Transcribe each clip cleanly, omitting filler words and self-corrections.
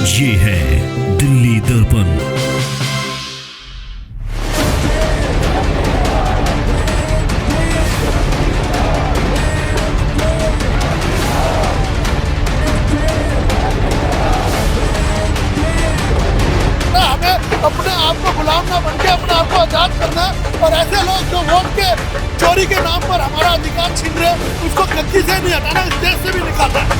ये है दिल्ली दर्पण। अपने आप को गुलाम ना बन के अपने आप को आजाद करना है। और ऐसे लोग जो वोट के चोरी के नाम पर हमारा अधिकार छीन रहे हैं, उसको गद्दी से नहीं हटाना, इस देश से भी निकालना है।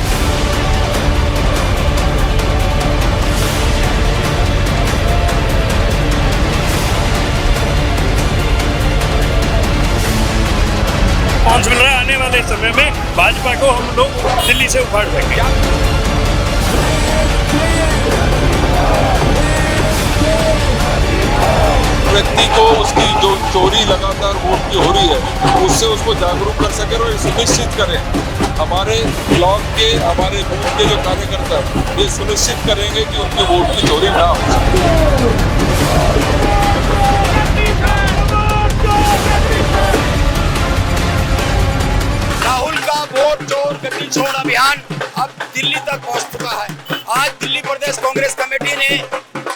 रिस्पॉन्स मिल रहा है, आने वाले समय में भाजपा को हम लोग दिल्ली से उखाड़ देंगे। व्यक्ति को उसकी जो चोरी लगातार वोट की हो रही है उससे उसको जागरूक कर सके और सुनिश्चित करें। हमारे ब्लॉक के, हमारे बूथ के जो कार्यकर्ता ये सुनिश्चित करेंगे कि उनके वोट की चोरी ना हो सके। राहुल का वोट चोर गद्दी छोड़ अभियान अब दिल्ली तक पहुंच चुका है। आज दिल्ली प्रदेश कांग्रेस कमेटी ने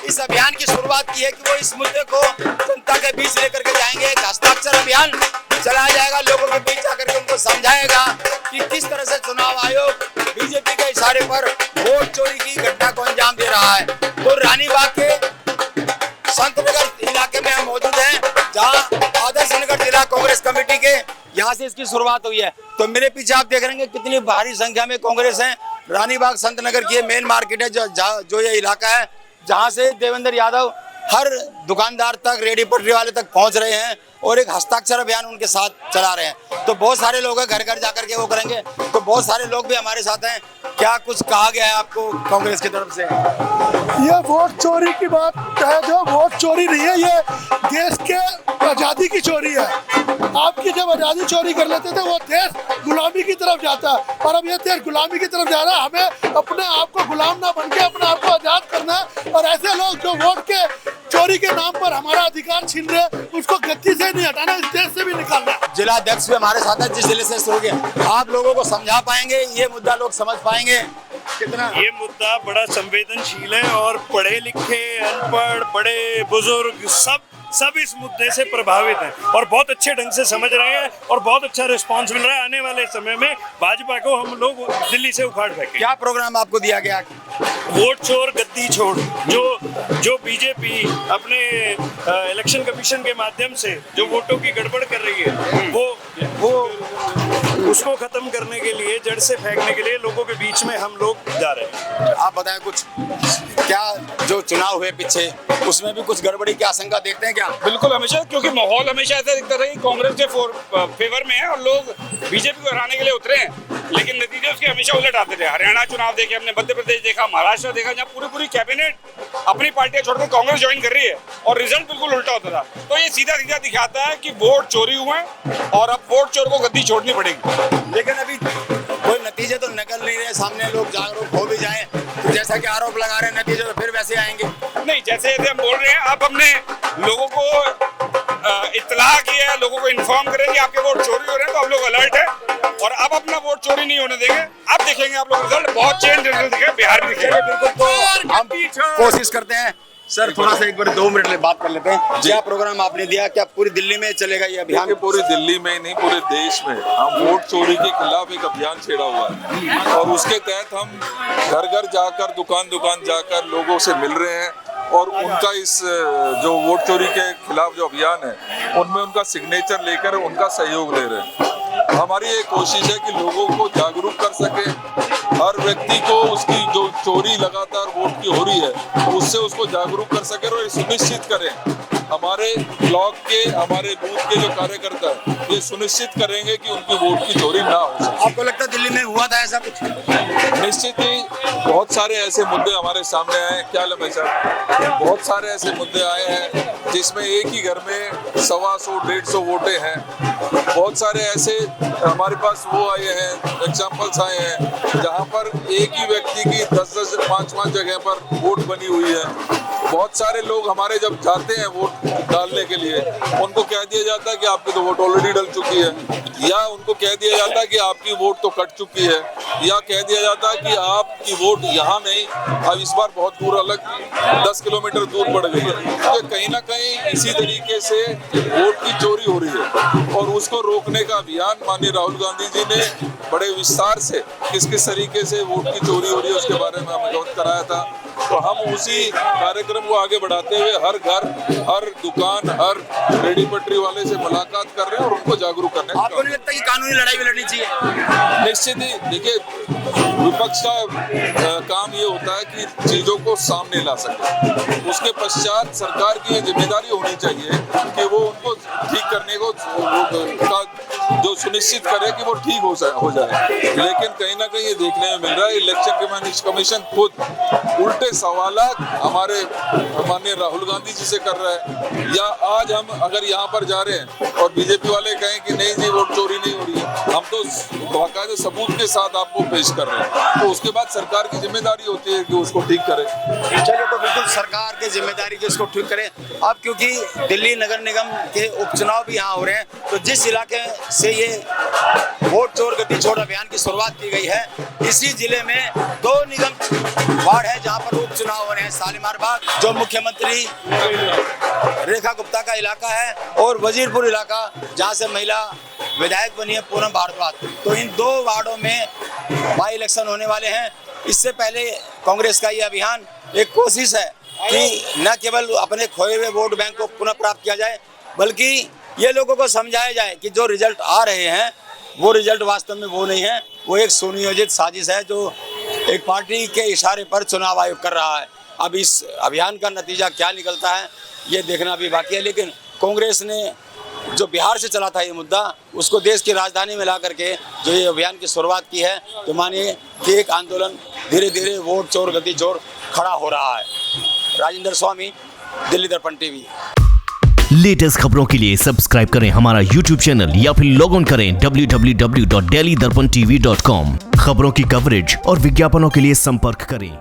इस अभियान की शुरुआत की है कि वो इस मुद्दे को जनता के बीच लेकर के जाएंगे। एक हस्ताक्षर अभियान चलाया जाएगा, लोगों के बीच जाकर के उनको समझाएगा कि किस तरह से चुनाव आयोग बीजेपी के इशारे पर वोट चोरी की घटना को अंजाम दे रहा है। तो रानीबाग के संतनगर इलाके में हम मौजूद हैं, जहाँ आदर्श नगर जिला कांग्रेस कमेटी के यहाँ से इसकी शुरुआत हुई है। तो मेरे पीछे आप देख रहे हैं कितनी भारी संख्या में कांग्रेस है। रानीबाग संतनगर की मेन मार्केट है जो ये इलाका है, जहां से देवेंद्र यादव हर दुकानदार तक, रेडी पटरी वाले तक पहुंच रहे हैं और एक हस्ताक्षर अभियान उनके साथ चला रहे हैं। तो बहुत सारे लोग हैं, घर घर जाकर के वो करेंगे। तो बहुत सारे लोग भी हमारे साथ हैं। क्या कुछ कहा गया है आपको कांग्रेस की तरफ से? ये वोट चोरी की बात है, जो वोट चोरी नहीं है, ये देश के आजादी की चोरी है। आपकी जब आजादी चोरी कर लेते थे, वो देश गुलामी की तरफ जाता है, और अब ये देश गुलामी की तरफ जा रहा है। हमें अपने आप को गुलाम ना बन के अपने आप को आजाद करना है। और ऐसे लोग जो वोट के चोरी के नाम पर हमारा अधिकार छीन रहे हैं, उसको गद्दी से नहीं हटाना, इस देश से भी निकालना है। जिला अध्यक्ष भी हमारे साथ है, जिस जिले से शुरू किया। आप लोगों को समझा पाएंगे, ये मुद्दा लोग समझ पाएंगे कितना? ये मुद्दा बड़ा संवेदनशील है और पढ़े लिखे, अनपढ़, बड़े बुजुर्ग सब इस मुद्दे से प्रभावित हैं और बहुत अच्छे ढंग से समझ रहे हैं और बहुत अच्छा रिस्पांस मिल रहा है। आने वाले समय में भाजपा को हम लोग दिल्ली से उखाड़ देंगे। क्या प्रोग्राम आपको दिया गया? वोट चोर गद्दी छोड़, जो बीजेपी अपने इलेक्शन कमीशन के माध्यम से जो वोटों की गड़बड़ कर रही है, वो उसको खत्म करने के लिए, जड़ से फेंकने के लिए लोगों के बीच में हम लोग जा रहे हैं। आप बताएं कुछ, क्या जो चुनाव हुए पीछे, उसमें भी कुछ गड़बड़ी की आशंका देखते हैं क्या? बिल्कुल, हमेशा, क्योंकि माहौल हमेशा ऐसा दिखता था कि कांग्रेस के फेवर में है और लोग बीजेपी को हराने के लिए उतरे हैं, लेकिन नतीजे उसके हमेशा उलट आते थे। हरियाणा चुनाव देखे हमने, मध्य प्रदेश देखा, महाराष्ट्र देखा, जहाँ पूरी कैबिनेट अपनी पार्टियां छोड़कर कांग्रेस ज्वाइन कर रही है और रिजल्ट बिल्कुल उल्टा होता था। तो ये सीधा सीधा दिखाता है कि वोट चोरी हुए और अब वोट चोर को गद्दी छोड़नी पड़ेगी। लेकिन अभी कोई नतीजे तो निकल नहीं रहे सामने, लोग जागरूक हो भी जाएं तो जैसा कि आरोप लगा रहे हैं, नतीजे तो फिर वैसे आएंगे। नहीं, जैसे हम बोल रहे हैं, आप हमने लोगों को इत्तला किया है, लोगों को इन्फॉर्म करें कि आपके वोट चोरी हो रहे हैं, तो आप लोग अलर्ट है और अब अपना वोट चोरी नहीं होने देंगे। अब देखेंगे आप लोग रिजल्ट, बहुत चेंज रिजल्ट दिखेगा, बिहार में दिखेगा। बिल्कुल, तो हम कोशिश करते हैं। सर, थोड़ा सा एक बार 2 मिनट में बात कर लेते हैं। क्या प्रोग्राम आपने दिया, क्या पूरी दिल्ली में चलेगा ये अभियान? पूरी दिल्ली में नहीं, पूरे देश में हम वोट चोरी के खिलाफ एक अभियान छेड़ा हुआ है और उसके तहत हम घर घर जाकर, दुकान दुकान जाकर लोगों से मिल रहे हैं और उनका इस जो वोट चोरी के खिलाफ जो अभियान है उनमें उनका सिग्नेचर लेकर उनका सहयोग ले रहे हैं। हमारी ये कोशिश है कि लोगों को जागरूक कर सके, हर व्यक्ति को उसकी जो चोरी लगातार वोट की हो रही है उससे उसको जागरूक कर सके और सुनिश्चित करें। हमारे ब्लॉक के, हमारे बूथ के जो कार्यकर्ता है ये सुनिश्चित करेंगे कि उनकी वोट की चोरी ना हो सके। आपको लगता है दिल्ली में हुआ था ऐसा कुछ? निश्चित ही बहुत सारे ऐसे मुद्दे हमारे सामने आए हैं। क्या लम्हे साहब, बहुत सारे ऐसे मुद्दे आए हैं जिसमें एक ही घर में 125-150 वोटें हैं। बहुत सारे ऐसे हमारे पास वो आए हैं, एग्जाम्पल्स आए हैं जहाँ पर एक ही व्यक्ति की 10-10, 5-5 जगह पर वोट बनी हुई है। बहुत सारे लोग हमारे जब जाते हैं वोट डालने के लिए, उनको कह दिया जाता है कि आपकी तो वोट ऑलरेडी डल चुकी है, या उनको कह दिया जाता है कि आपकी वोट तो कट चुकी है, या कह दिया जाता है कि आपकी वोट यहाँ नहीं, अब इस बार बहुत दूर, अलग 10 किलोमीटर दूर पड़ गई है। तो कहीं ना कहीं इसी तरीके से वोट की चोरी हो रही है, और उसको रोकने का अभियान माननीय राहुल गांधी जी ने बड़े विस्तार से किस किस तरीके से वोट की चोरी हो रही है उसके बारे में हमें अवगत कराया था। तो हम उसी कार्यक्रम को आगे बढ़ाते हुए हर घर, हर दुकान, हर रेडी पटरी वाले से मुलाकात कर रहे हैं और उनको जागरूक करने का। आपको नहीं लगता कि कानूनी लड़ाई भी लड़नी चाहिए? निश्चित ही, देखिए विपक्ष का काम ये होता है कि चीजों को सामने ला सके, उसके पश्चात सरकार की ये जिम्मेदारी होनी चाहिए कि वो उनको ठीक करने को जो सुनिश्चित करे कि वो ठीक हो जाए। लेकिन कहीं ना कहीं ये देखने में मिल रहा है इलेक्शन कमीशन खुद उल्टे सवालात हमारे माननीय राहुल गांधी जी से कर रहा है। या आज हम अगर यहाँ पर जा रहे हैं और बीजेपी वाले कहें कि नहीं जी वोट चोरी नहीं हो रही है, हम तो बाकायदे सबूत के साथ आपको पेश कर रहे हैं, तो उसके बाद सरकार की जिम्मेदारी होती है कि उसको ठीक करे। चलिए, तो बिल्कुल सरकार की जिम्मेदारी की उसको ठीक करें। अब क्योंकि दिल्ली नगर निगम के उपचुनाव भी यहाँ हो रहे हैं, तो जिस इलाके से ये वोट चोर गद्दी छोड़ अभियान की शुरुआत की गई है, इसी जिले में 2 निगम वार्ड है जहाँ पर उपचुनाव हो रहे हैं। शालीमार बाग जो मुख्यमंत्री रेखा गुप्ता का इलाका है, और वजीरपुर इलाका जहाँ से महिला विधायक बनी है पूनम भारद्वाज। तो इन 2 वार्डों में बाई इलेक्शन होने वाले हैं। इससे पहले कांग्रेस का ये अभियान एक कोशिश है कि न केवल अपने खोए हुए वोट बैंक को पुनः प्राप्त किया जाए, बल्कि ये लोगों को समझाया जाए कि जो रिजल्ट आ रहे हैं वो रिजल्ट वास्तव में वो नहीं है, वो एक सुनियोजित साजिश है जो एक पार्टी के इशारे पर चुनाव आयोग कर रहा है। अब इस अभियान का नतीजा क्या निकलता है ये देखना भी बाकी है। लेकिन कांग्रेस ने जो बिहार से चला था ये मुद्दा, उसको देश की राजधानी में ला करके जो ये अभियान की शुरुआत की है, तो मानिए कि एक आंदोलन धीरे धीरे वोट चोर गद्दी चोर खड़ा हो रहा है। राजेंद्र स्वामी, दिल्ली दर्पण टीवी। लेटेस्ट खबरों के लिए सब्सक्राइब करें हमारा YouTube चैनल या फिर लॉग ऑन करें www.delhidarpantv.com। खबरों की कवरेज और विज्ञापनों के लिए संपर्क करें।